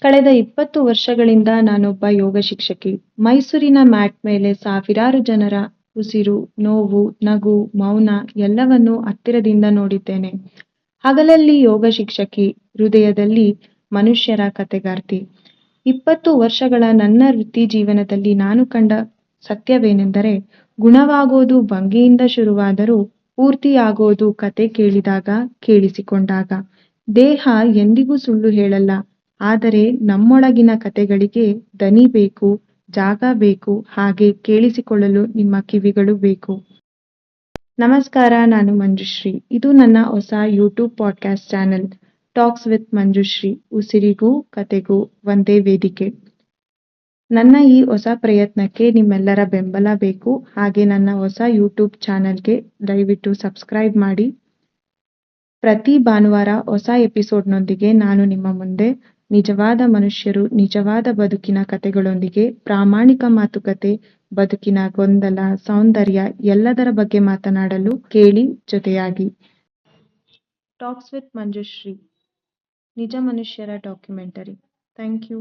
ಕಳೆದ 20 ವರ್ಷಗಳಿಂದ ನಾನೊಬ್ಬ ಯೋಗ ಶಿಕ್ಷಕಿ. ಮೈಸೂರಿನ ಮ್ಯಾಟ್ ಮೇಲೆ ಸಾವಿರಾರು ಜನರ ಉಸಿರು, ನೋವು, ನಗು, ಮೌನ ಎಲ್ಲವನ್ನೂ ಹತ್ತಿರದಿಂದ ನೋಡಿದ್ದೇನೆ. ಹಗಲಲ್ಲಿ ಯೋಗ ಶಿಕ್ಷಕಿ, ಹೃದಯದಲ್ಲಿ ಮನುಷ್ಯರ ಕಥೆಗಾರ್ತಿ. 20 ವರ್ಷಗಳ ನನ್ನ ವೃತ್ತಿ ಜೀವನದಲ್ಲಿ ನಾನು ಕಂಡ ಸತ್ಯವೇನೆಂದರೆ, ಗುಣವಾಗೋದು ಭಂಗಿಯಿಂದ ಶುರುವಾದರೂ ಪೂರ್ತಿಯಾಗೋದು ಕತೆ ಕೇಳಿದಾಗ, ಕೇಳಿಸಿಕೊಂಡಾಗ. ದೇಹ ಎಂದಿಗೂ ಸುಳ್ಳು ಹೇಳಲ್ಲ, ಆದರೆ ನಮ್ಮೊಳಗಿನ ಕತೆಗಳಿಗೆ ದನಿ ಬೇಕು, ಜಾಗ ಬೇಕು, ಹಾಗೆ ಕೇಳಿಸಿಕೊಳ್ಳಲು ನಿಮ್ಮ ಕಿವಿಗಳು ಬೇಕು. ನಮಸ್ಕಾರ, ನಾನು ಮಂಜುಶ್ರೀ. ಇದು ನನ್ನ ಹೊಸ YouTube podcast channel talks with Manjushree. ಉಸಿರಿಗೂ ಕತೆಗೂ ಒಂದೇ ವೇದಿಕೆ. ನನ್ನ ಈ ಹೊಸ ಪ್ರಯತ್ನಕ್ಕೆ ನಿಮ್ಮೆಲ್ಲರ ಬೆಂಬಲ ಬೇಕು. ಹಾಗೆ ನನ್ನ ಹೊಸ ಯೂಟ್ಯೂಬ್ ಚಾನೆಲ್ಗೆ ದಯವಿಟ್ಟು ಸಬ್ಸ್ಕ್ರೈಬ್ ಮಾಡಿ. ಪ್ರತಿ ಭಾನುವಾರ ಹೊಸ ಎಪಿಸೋಡ್ನೊಂದಿಗೆ ನಾನು ನಿಮ್ಮ ಮುಂದೆ ನಿಜವಾದ ಮನುಷ್ಯರು, ನಿಜವಾದ ಬದುಕಿನ ಕತೆಗಳೊಂದಿಗೆ ಪ್ರಾಮಾಣಿಕ ಮಾತುಕತೆ, ಬದುಕಿನ ಗೊಂದಲ, ಸೌಂದರ್ಯ ಎಲ್ಲದರ ಬಗ್ಗೆ ಮಾತನಾಡಲು ಕೇಳಿ ಜೊತೆಯಾಗಿ. ಟಾಕ್ಸ್ ವಿತ್ ಮಂಜುಶ್ರೀ, ನಿಜ ಮನುಷ್ಯರ ಡಾಕ್ಯುಮೆಂಟರಿ. Thank you.